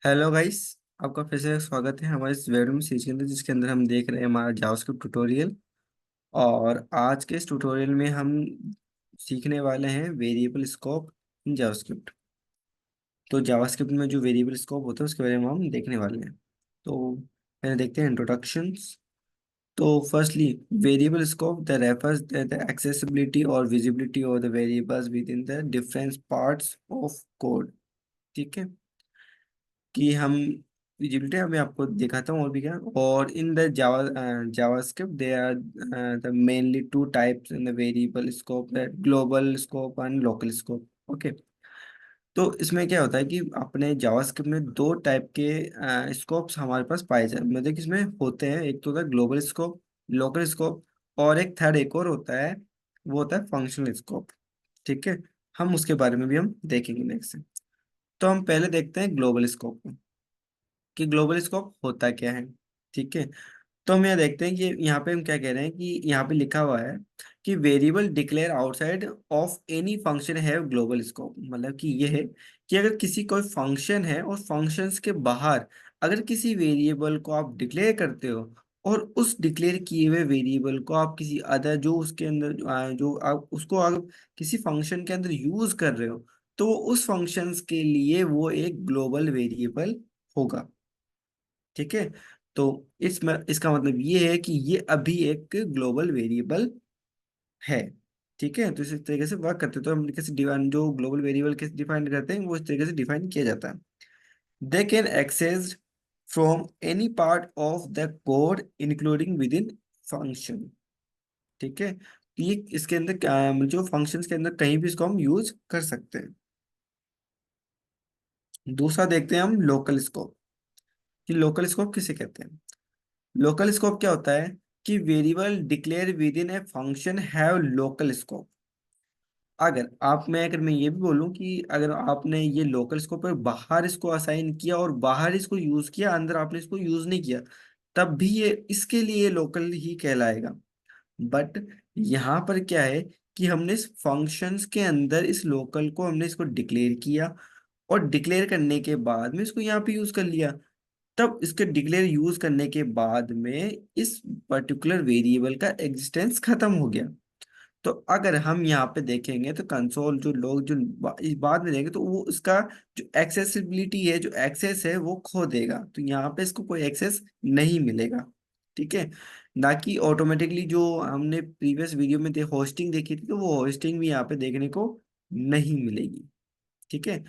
Hello guys. आपका फिर से स्वागत है हमारे इस वेब सीरीज के अंदर, जिसके अंदर हम देख रहे हैं हमारा जावास्क्रिप्ट ट्यूटोरियल। और आज के इस ट्यूटोरियल में हम सीखने वाले हैं वेरिएबल स्कोप इन जावास्क्रिप्ट। तो जावास्क्रिप्ट में जो वेरिएबल स्कोप होता है उसके बारे में हम देखने वाले हैं। तो पहले देखते हैं इंट्रोडक्शंस। तो firstly, variable scope the refers the accessibility और visibility of the variables within the different parts of code. ठीक है, कि हम विजिबिलिटी अभी आपको दिखाता हूँ और भी क्या। और in the JavaScript they are the mainly two types in the variable scope, that global scope and local scope. Okay. तो इसमें क्या होता है कि अपने जावास्क्रिप्ट में दो टाइप के स्कोप्स हमारे पास पाए जाए, मतलब कि इसमें होते हैं। एक तो होता है ग्लोबल स्कोप, लोकल स्कोप, और एक थर्ड एक और होता है, वो होता है फंक्शनल स्कोप। ठीक है, हम उसके बारे में भी हम देखेंगे नेक्स्ट। तो हम पहले देखते हैं ग्लोबल स्कोप कि ग्लोबल स्कोप होता क्या है। ठीक है, तो हम यहाँ देखते हैं कि यहाँ पे हम क्या कह रहे हैं कि यहाँ पे लिखा हुआ है कि variable declare outside of any function have global scope. मतलब कि ये है कि अगर किसी कोई फंक्शन है और फंक्शंस के बाहर अगर किसी वेरिएबल को आप डिक्लेयर करते हो, और उस डिक्लेयर किए हुए वेरिएबल को आप किसी अदर जो उसके अंदर जो आप उसको आप किसी फंक्शन के अंदर यूज कर रहे हो, तो उस फंक्शंस के लिए वो एक ग्लोबल वेरिएबल होगा। ठीक है, तो इसमें इसका मतलब ये है कि ये अभी एक ग्लोबल वेरिएबल है। ठीक है, तो इस तरीके से वर्क करते हैं। तो हम कैसे डिफाइन, जो ग्लोबल वेरिएबल कैसे डिफाइन करते हैं वो इस तरीके से डिफाइन किया जाता है। They can access from any part of the code including within function. ठीक है, तो ये इसके अंदर जो फंक्शंस के अंदर कहीं भी इसको हम यूज कर सकते हैं। दूसरा देखते हैं हम लोकल स्कोप, कि लोकल स्कोप किसे कहते हैं। लोकल स्कोप क्या होता है कि variable declare with in a function have local scope. अगर मैं ये भी बोलूं कि अगर आपने ये लोकल स्कोप है बाहर इसको असाइन किया और बाहर इसको यूज किया, अंदर आपने इसको यूज नहीं किया, तब भी ये इसके लिए लोकल ही कहलाएगा। बट यहाँ पर क्या है कि हमने इस फंक्शंस के अंदर इस लोकल को हमने इसको डिक्लेयर किया, और डिक्लेयर करने के बाद में इसको यहाँ पे यूज कर लिया। तब इसके डिक्लेयर यूज करने के बाद में इस पर्टिकुलर वेरिएबल का एग्जिस्टेंस खत्म हो गया। तो अगर हम यहाँ पे देखेंगे तो कंसोल जो लोग जो इस बाद में देंगे तो वो इसका जो एक्सेसिबिलिटी है, जो एक्सेस है, वो खो देगा। तो यहाँ पे इसको कोई एक्सेस नहीं मिलेगा। ठीक है, ना कि ऑटोमेटिकली जो हमने प्रीवियस वीडियो में होस्टिंग देखी थी, तो वो होस्टिंग भी यहाँ पे देखने को नहीं मिलेगी। ठीक है,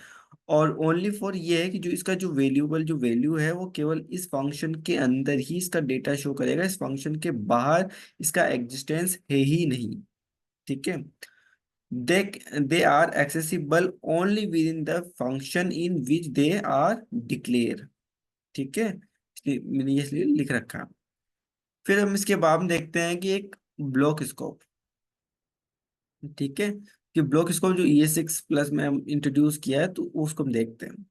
और ओनली फॉर ये है कि जो इसका जो वेल्यूबल जो वैल्यू है वो केवल इस फंक्शन के अंदर ही इसका डेटा शो करेगा, इस फंक्शन के बाहर इसका एग्जिस्टेंस है ही नहीं। ठीक है, they they are accessible only within the function in which they are declare. ठीक है, मैंने ये इसलिए लिख रखा है। फिर हम इसके बाद में देखते हैं कि एक ब्लॉक स्कोप। ठीक है, कि ब्लॉक स्कोप जो ES6 प्लस में हम इंट्रोड्यूस किया है, तो उसको हम देखते हैं।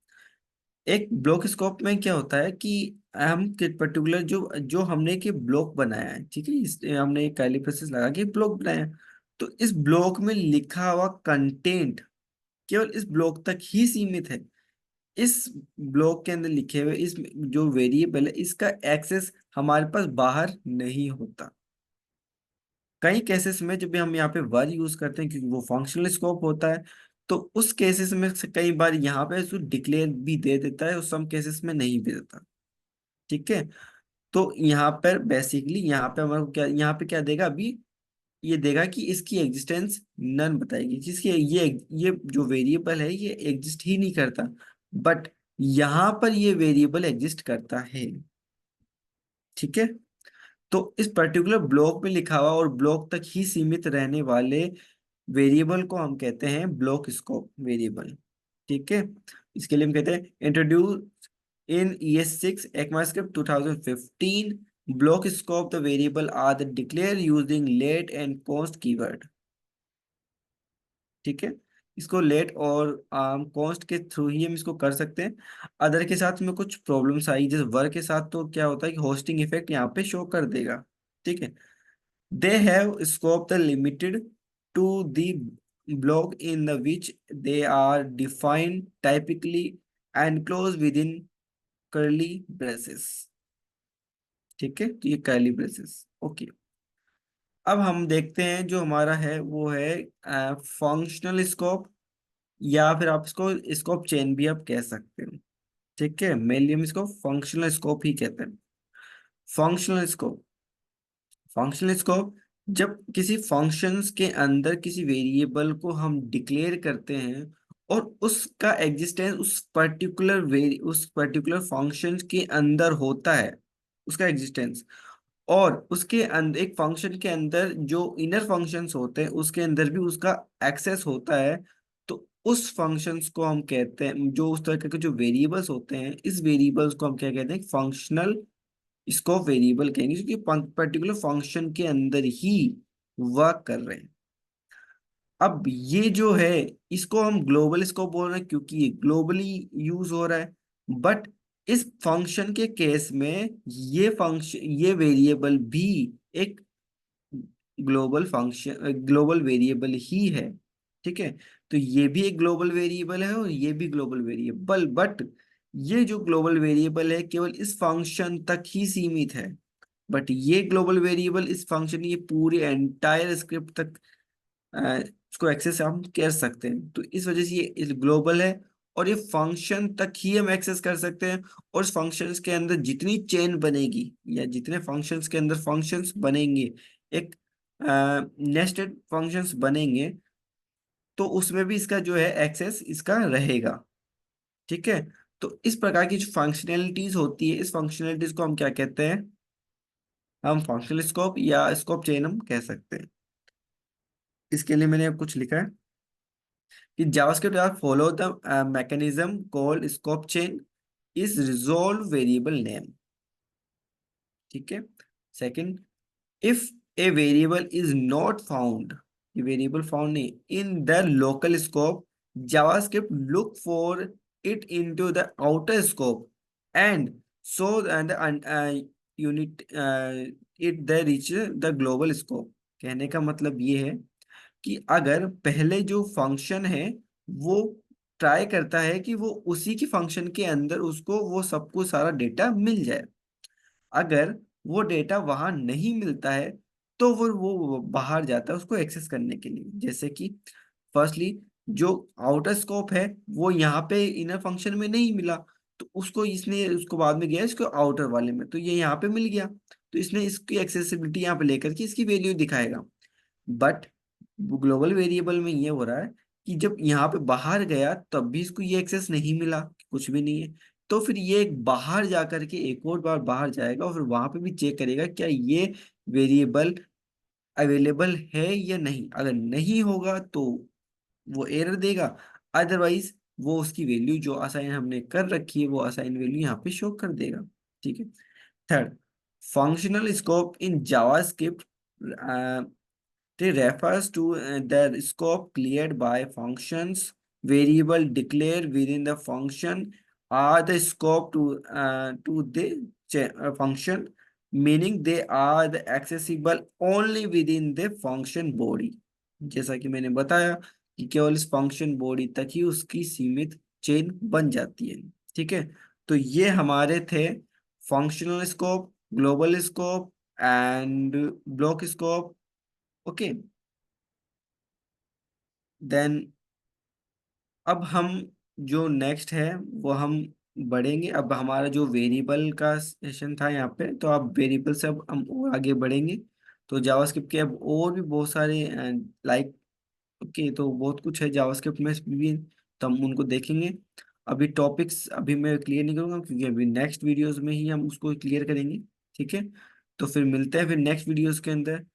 एक ब्लॉक स्कोप में क्या होता है कि हम पर्टिकुलर जो जो हमने के ब्लॉक बनाया है, ठीक है, हमने एक कर्ली ब्रेसेस लगा के ब्लॉक बनाया है। तो इस ब्लॉक में लिखा हुआ कंटेंट केवल इस ब्लॉक तक ही सीमित है। इस ब्लॉक के अंदर लिखे हुए इस जो वेरिएबल है, इसका एक्सेस हमारे पास बाहर नहीं होता। कई केसेस में जब भी हम यहाँ पे वर यूज करते हैं, क्योंकि वो फंक्शनल स्कोप होता है, तो उस केसेस में से कई बार यहाँ पे इसको डिक्लेयर भी दे देता है और सम केसेस में नहीं भी देता। ठीक है, तो यहाँ पर बेसिकली यहाँ पे हमारे को क्या, यहाँ पे क्या देगा अभी, ये देगा कि इसकी एग्जिस्टेंस नन बताएगी, जिसकी ये जो वेरिएबल है ये एग्जिस्ट ही नहीं करता। बट यहाँ पर ये वेरिएबल एग्जिस्ट करता है। ठीक है, तो इस पर्टिकुलर ब्लॉक में लिखा हुआ और ब्लॉक तक ही सीमित रहने वाले वेरिएबल को हम कहते हैं ब्लॉक स्कोप वेरिएबल। ठीक है, इसके लिए हम कहते हैं introduce in ES6 ECMAScript 2015 block scope the variable are the declare using let and const keyword। ठीक है, इसको लेट और कॉन्स्ट के थ्रू ही हम इसको कर सकते हैं। अदर के साथ में कुछ प्रॉब्लम्स आई, जैसे वर के साथ तो क्या होता है कि होस्टिंग इफेक्ट यहाँ पे शो कर देगा। ठीक है, they have scope the limited to the block in the which they are defined typically enclosed within। Curly braces. ठीक है, तो ये कर्ली ब्रेसेस। ओके। अब हम देखते हैं जो हमारा है वो है फंक्शनल स्कोप, या फिर आप इसको स्कोप चेन भी आप कह सकते हो। ठीक है, मेनली हम इसको फंक्शनल स्कोप ही कहते हैं। फंक्शनल स्कोप, फंक्शनल स्कोप जब किसी फंक्शंस के अंदर किसी वेरिएबल को हम डिक्लेयर करते हैं और उसका एग्जिस्टेंस उस पर्टिकुलर फंक्शन के अंदर होता है, उसका एग्जिस्टेंस, और उसके अंदर एक फंक्शन के अंदर जो इनर फंक्शंस होते हैं उसके अंदर भी उसका एक्सेस होता है, तो उस फंक्शंस को हम कहते हैं, जो उस तरह के जो वेरिएबल्स होते हैं, इस वेरिएबल्स को हम क्या कहते हैं, फंक्शनल स्कोप वेरिएबल कहेंगे, क्योंकि पर्टिकुलर फंक्शन के अंदर ही वर्क कर रहे हैं। अब ये जो है, इसको हम ग्लोबल स्कोप बोल रहे हैं क्योंकि ये ग्लोबली यूज हो रहा है। बट इस फंक्शन के केस में ये वेरिएबल भी एक ग्लोबल फंक्शन, ग्लोबल वेरिएबल ही है। ठीक है, तो ये भी एक ग्लोबल वेरिएबल है और ये भी ग्लोबल वेरिएबल, बट ये जो ग्लोबल वेरिएबल है केवल इस फंक्शन तक ही सीमित है। बट ये ग्लोबल वेरिएबल इस फंक्शन, ये पूरे एंटायर स्क्रिप्ट तक इसको एक्सेस हम कर सकते हैं, तो इस वजह से ये ग्लोबल है। और ये फंक्शन तक ही हम एक्सेस कर सकते हैं, और उस फंक्शंस के अंदर जितनी चेन बनेगी या जितने फंक्शंस के अंदर फंक्शंस बनेंगे, एक नेस्टेड फंक्शंस बनेंगे, तो उसमें भी इसका जो है एक्सेस इसका रहेगा। ठीक है, तो इस प्रकार की जो फंक्शनैलिटीज होती है, इस फंक्शनैलिटीज को हम क्या कहते हैं, हम फंक्शनल स्कोप या स्कोप चेन हम कह सकते हैं। इसके लिए मैंने अब कुछ लिखा है कि JavaScript are follow the mechanism called scope chain is resolve variable name. ठीक है। Second, if a variable is not found, ये वेरिएबल फाउंड नहीं in the local scope, JavaScript look for it into the outer scope and so and unit it the reach the global scope. कहने का मतलब ये है कि अगर पहले जो फंक्शन है वो ट्राई करता है कि वो उसी की फंक्शन के अंदर उसको वो सब कुछ सारा डेटा मिल जाए, अगर वो डेटा वहां नहीं मिलता है तो वो बाहर जाता है उसको एक्सेस करने के लिए। जैसे कि फर्स्टली जो आउटर स्कोप है वो यहाँ पे इनर फंक्शन में नहीं मिला, तो उसको इसने उसको बाद में गया इसको आउटर वाले में, तो ये यहाँ पे मिल गया, तो इसने इसकी एक्सेसिबिलिटी यहाँ पे लेकर के इसकी वैल्यू दिखाएगा। बट ग्लोबल वेरिएबल में ये हो रहा है कि जब यहाँ पे बाहर गया तब भी इसको ये एक्सेस नहीं मिला, कुछ भी नहीं है, तो फिर ये एक बाहर जा करके एक और बार बाहर जाएगा और फिर वहां पे भी चेक करेगा क्या ये वेरिएबल अवेलेबल है या नहीं। अगर नहीं होगा तो वो एरर देगा, अदरवाइज वो उसकी वैल्यू जो असाइन हमने कर रखी है वो असाइन वैल्यू यहाँ पे शो कर देगा। ठीक है। Third, functional scope in JavaScript, it refers to the scope cleared by functions. Variable declared within the function are the scope to the function, meaning they are the accessible only within the function body। जैसा कि मैंने बताया कि केवल इस function body तक ही उसकी सीमित चेन बन जाती है। ठीक है, तो ये हमारे थे functional scope, global scope and block scope. Okay, then अब हम जो नेक्स्ट है वो हम बढ़ेंगे। अब हमारा जो वेरिएबल का सेशन था यहाँ पे, तो अब वेरिएबल से अब हम और आगे बढ़ेंगे। तो जावास्क्रिप्ट के अब और भी बहुत सारे लाइक, ओके, तो बहुत कुछ है जावास्क्रिप्ट में भी, तो हम उनको देखेंगे। अभी टॉपिक्स अभी मैं क्लियर नहीं करूँगा क्योंकि अभी नेक्स्ट वीडियोस में ही हम उसको क्लियर करेंगे। ठीक है, तो फिर मिलते हैं फिर नेक्स्ट वीडियोस के अंदर।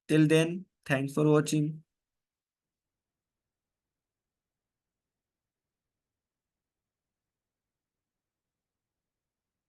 Till then, thanks for watching.